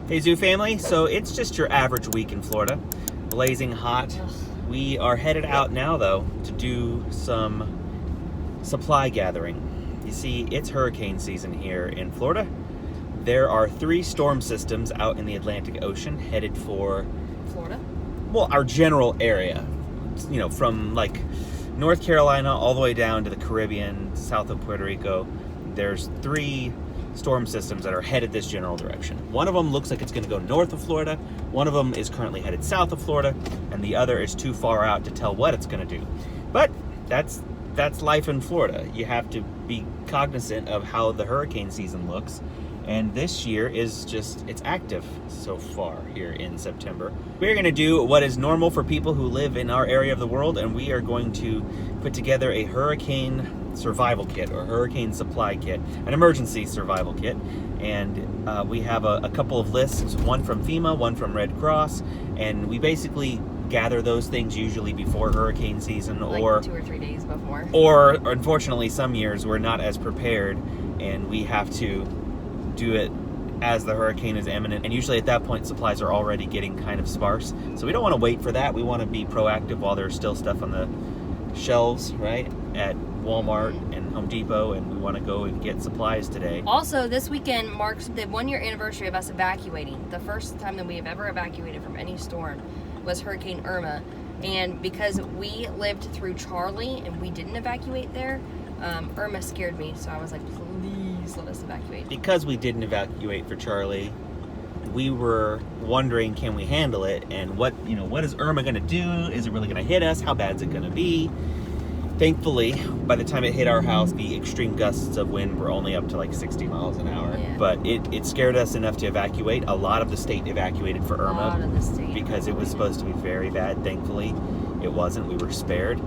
Hey Zoo family, so it's just your average week in Florida, blazing hot. We are headed out now though to do some supply gathering. You see, it's hurricane season here in Florida. There are 3 storm systems out in the Atlantic Ocean headed for Florida? Well, our general area, you know, from like North Carolina all the way down to the Caribbean, south of Puerto Rico. There's 3 storm systems that are headed this general direction. One of them looks like it's going to go north of Florida. One of them is currently headed south of Florida, and the other is too far out to tell what it's going to do. But that's life in Florida. You have to be cognizant of how the hurricane season looks. And this year is just, it's active so far here in September. We're going to do what is normal for people who live in our area of the world, and we are going to put together a hurricane survival kit or hurricane supply kit, an emergency survival kit. And we have a couple of lists, one from FEMA, one from Red Cross, and we basically gather those things usually before hurricane season, like or 2 or 3 days before. Or unfortunately, some years we're not as prepared and we have to do it as the hurricane is imminent, and usually at that point supplies are already getting kind of sparse, so we don't want to wait for that. We want to be proactive while there's still stuff on the shelves, right, at Walmart and Home Depot, and we want to go and get supplies today. Also, this weekend marks the 1-year anniversary of us evacuating. The first time that we have ever evacuated from any storm was Hurricane Irma, and because we lived through Charlie and we didn't evacuate there, Irma scared me, so I was like, please let us evacuate. Because we didn't evacuate for Charlie, we were wondering, can we handle it? And what is Irma going to do? Is it really going to hit us? How bad is it going to be? Thankfully, by the time it hit our house, the extreme gusts of wind were only up to like 60 miles an hour. Yeah. But it scared us enough to evacuate. A lot of the state evacuated for Irma. A lot of the state. Because it was supposed to be very bad. Thankfully, it wasn't. We were spared.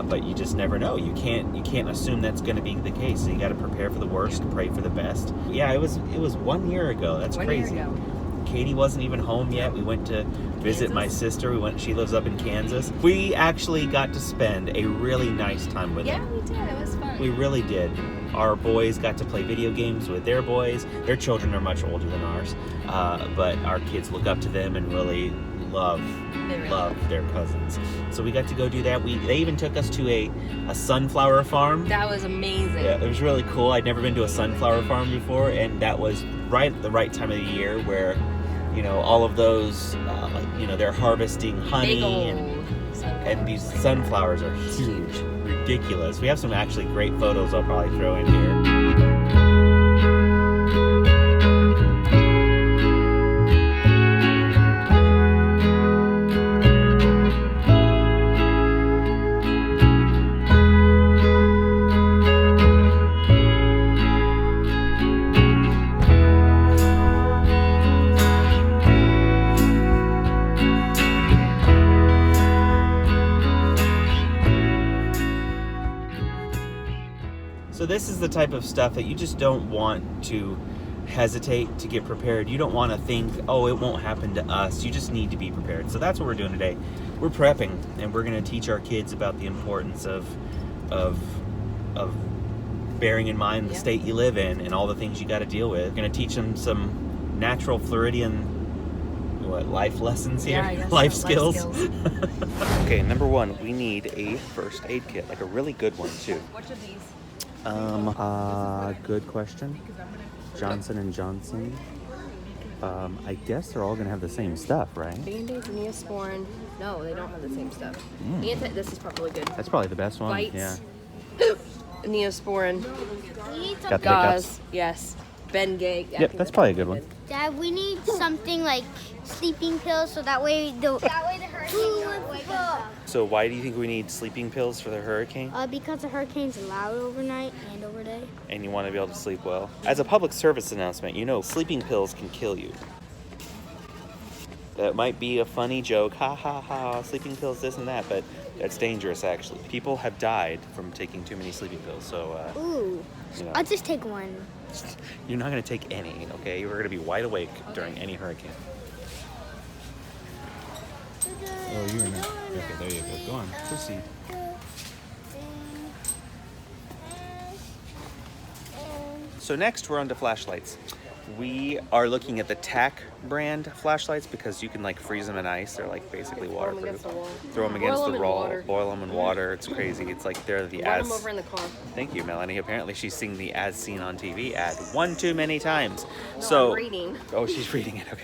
But you just never know. You can't assume that's going to be the case. So you got to prepare for the worst, pray for the best. Yeah, it was 1 year ago. That's crazy. 1 year ago. Katie wasn't even home yet. We went to visit Kansas? my sister. She lives up in Kansas. We actually got to spend a really nice time with them. Yeah, we did. It was fun. We really did. Our boys got to play video games with their boys. Their children are much older than ours, but our kids look up to them and really love their cousins. So we got to go do that. They even took us to a sunflower farm. That was amazing. Yeah, it was really cool. I'd never been to a sunflower farm before, and that was right at the right time of the year where, all of those, they're harvesting honey, and these sunflowers are huge, ridiculous. We have some actually great photos I'll probably throw in here. So this is the type of stuff that you just don't want to hesitate to get prepared. You don't want to think, oh, it won't happen to us. You just need to be prepared. So that's what we're doing today. We're prepping, and we're going to teach our kids about the importance of bearing in mind the state you live in and all the things you got to deal with. We're going to teach them some natural Floridian life lessons here? Yeah, life skills. Okay, number 1, we need a first aid kit, like a really good one too. Which of these? Good question. Johnson & Johnson. I guess they're all gonna have the same stuff, right? Band-Aids and Neosporin. No, they don't have the same stuff. This is probably good. That's probably the best one. Bites. Yeah. Neosporin. We need Got the Gauze. Yes. Bengay. Yep, that's probably a good one. Dad, we need something like sleeping pills so that way the hurricane won't wake us up. So why do you think we need sleeping pills for the hurricane? Because the hurricane's loud overnight and overday. And you want to be able to sleep well. As a public service announcement, sleeping pills can kill you. That might be a funny joke, ha ha ha, sleeping pills, this and that, but that's dangerous actually. People have died from taking too many sleeping pills, so Ooh, I'll just take one. You're not going to take any, okay? You're going to be wide awake during any hurricane. Oh, you're not. Okay, there you go. Go on, proceed. So next we're on to flashlights. We are looking at the TAC brand flashlights because you can like freeze them in ice. They're like basically waterproof. Throw them against the wall, boil them in water. It's crazy. It's like they're the ads. Run them over in the car. Thank you, Melanie. Apparently she's seeing the as seen on TV ad one too many times. No, So I'm reading. Oh, she's reading it. Okay.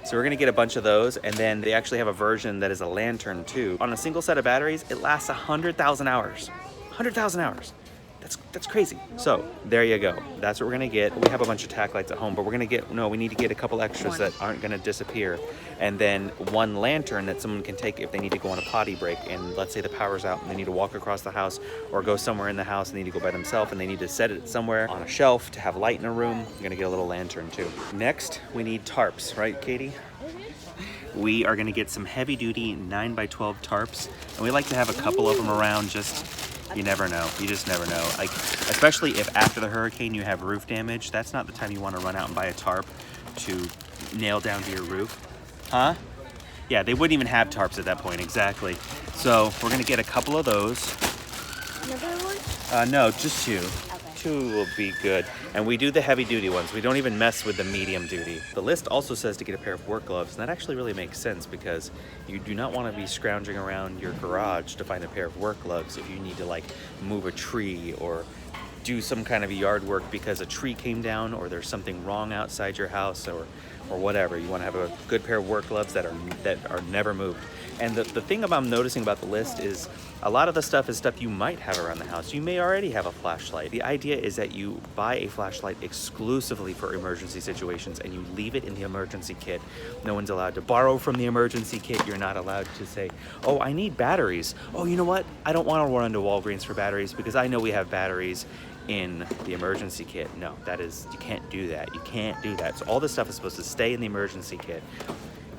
So we're gonna get a bunch of those, and then they actually have a version that is a lantern too. On a single set of batteries, it lasts 100,000 hours. 100,000 hours. That's crazy. So there you go. That's what we're gonna get. We have a bunch of tack lights at home, but we need to get a couple extras that aren't gonna disappear. And then one lantern that someone can take if they need to go on a potty break, and let's say the power's out and they need to walk across the house or go somewhere in the house and they need to go by themselves and they need to set it somewhere on a shelf to have light in a room. I'm gonna get a little lantern too. Next, we need tarps, right, Katie? We are gonna get some heavy duty 9x12 tarps, and we like to have a couple of them around. Just you never know. You just never know. Like, especially if after the hurricane you have roof damage, that's not the time you want to run out and buy a tarp to nail down to your roof. Huh? Yeah, they wouldn't even have tarps at that point, exactly. So we're gonna get a couple of those. Another one? No, just two. Okay. Two will be good. And we do the heavy duty ones. We don't even mess with the medium duty. The list also says to get a pair of work gloves, and that actually really makes sense because you do not want to be scrounging around your garage to find a pair of work gloves if you need to like move a tree or do some kind of yard work because a tree came down or there's something wrong outside your house or whatever. You want to have a good pair of work gloves that are never moved. And the thing I'm noticing about the list is a lot of the stuff is stuff you might have around the house. You may already have a flashlight. The idea is that you buy a flashlight exclusively for emergency situations and you leave it in the emergency kit. No one's allowed to borrow from the emergency kit. You're not allowed to say, oh, I need batteries. Oh, you know what? I don't want to run to Walgreens for batteries because I know we have batteries in the emergency kit. No, you can't do that. You can't do that. So all this stuff is supposed to stay in the emergency kit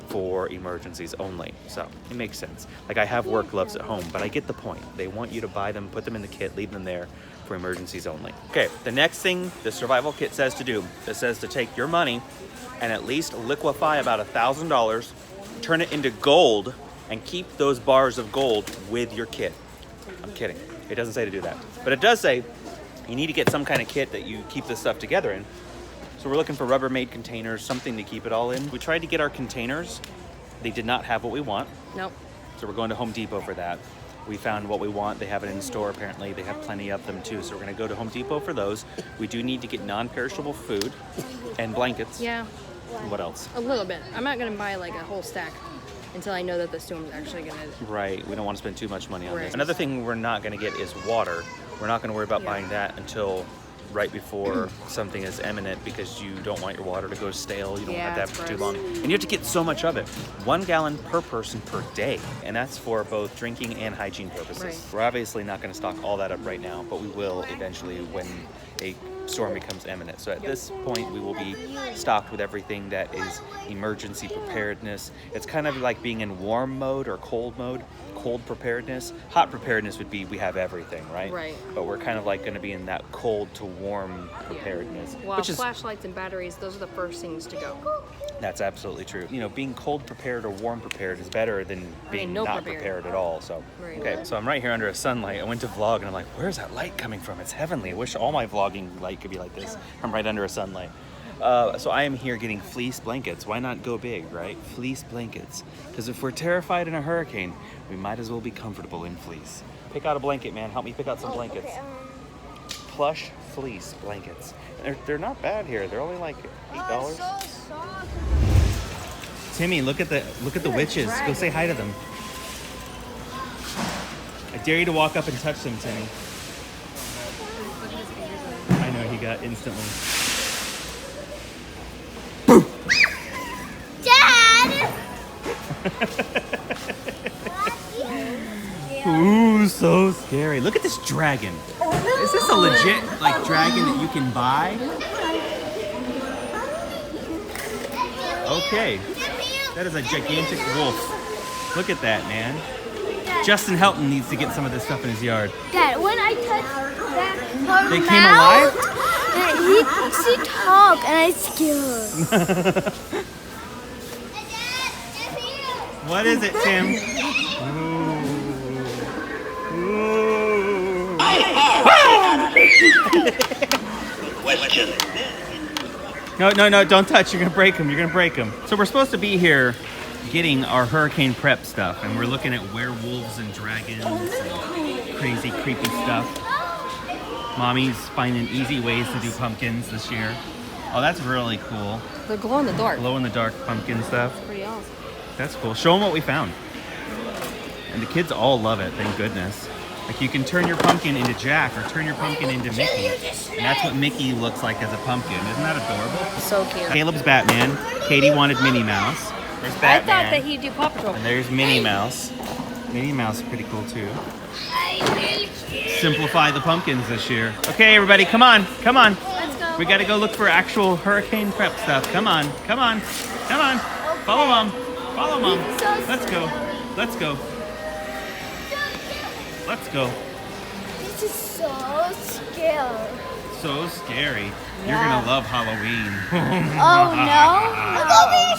for emergencies only. So it makes sense. Like I have work gloves at home, but I get the point. They want you to buy them, put them in the kit, leave them there for emergencies only. Okay, the next thing the survival kit says to do, it says to take your money and at least liquefy about $1,000, turn it into gold, and keep those bars of gold with your kit. I'm kidding. It doesn't say to do that. But it does say you need to get some kind of kit that you keep this stuff together in. So we're looking for Rubbermaid containers, something to keep it all in. We tried to get our containers. They did not have what we want. Nope. So we're going to Home Depot for that. We found what we want. They have it in store apparently. They have plenty of them too. So we're gonna go to Home Depot for those. We do need to get non-perishable food and blankets. Yeah. What else? A little bit. I'm not gonna buy like a whole stack until I know that the storm's actually gonna. Right. We don't want to spend too much money on Right. this. Another thing we're not gonna get is water. We're not gonna worry about buying that until right before something is imminent because you don't want your water to go stale. You don't want that for too long. And you have to get so much of it. 1 gallon per person per day. And that's for both drinking and hygiene purposes. Right. We're obviously not going to stock all that up right now, but we will eventually when a storm becomes imminent. So at this point, we will be stocked with everything that is emergency preparedness. It's kind of like being in warm mode or cold mode. Cold preparedness. Hot preparedness would be we have everything, right? Right. But we're kind of like going to be in that cold to warm preparedness. Well, which is, flashlights and batteries, those are the first things to go. that's absolutely true. You know, being cold prepared or warm prepared is better than being no not prepared. prepared at all. So, Right. okay, so I'm right here under a sunlight. I went to vlog and I'm like, where's that light coming from? It's heavenly. I wish all my vlogging light could be like this. I'm right under a sunlight. So I am here getting fleece blankets. Why not go big, right? Fleece blankets. Because if we're terrified in a hurricane, we might as well be comfortable in fleece. Pick out a blanket, man. Help me pick out some blankets. Okay, Plush fleece blankets. They're not bad here. They're only like $8. so soft. Timmy, look at the witches. Go say hi to them. I dare you to walk up and touch them, Timmy. I know, he got instantly. Dad! Ooh, so scary. Look at this dragon. Is this a legit like dragon that you can buy? Okay. That is a gigantic wolf. Look at that, man. Justin Helton needs to get some of this stuff in his yard. Dad, when I touched that, They came alive? She talked and I scared. What is it, Tim? Ooh. No, don't touch. You're going to break them. You're going to break them. So we're supposed to be here getting our hurricane prep stuff, and we're looking at werewolves and dragons and crazy, creepy stuff. Mommy's finding easy ways to do pumpkins this year. Oh, that's really cool. They're glow in the dark. Glow in the dark pumpkin stuff. Pretty awesome. That's cool. Show them what we found. And the kids all love it, thank goodness. Like you can turn your pumpkin into Jack or turn your pumpkin into Mickey. And that's what Mickey looks like as a pumpkin. Isn't that adorable? So cute. Caleb's Batman. Katie wanted Minnie Mouse. There's Batman. I thought that he'd do Paw Patrol. And there's Minnie Mouse. Minnie Mouse is pretty cool too. Simplify the pumpkins this year. Okay, everybody, come on. Let's go. We gotta go look for actual hurricane prep stuff. Come on. Follow Mom. Let's go. This is so scary. So scary. You're gonna love Halloween. Oh no! Look over your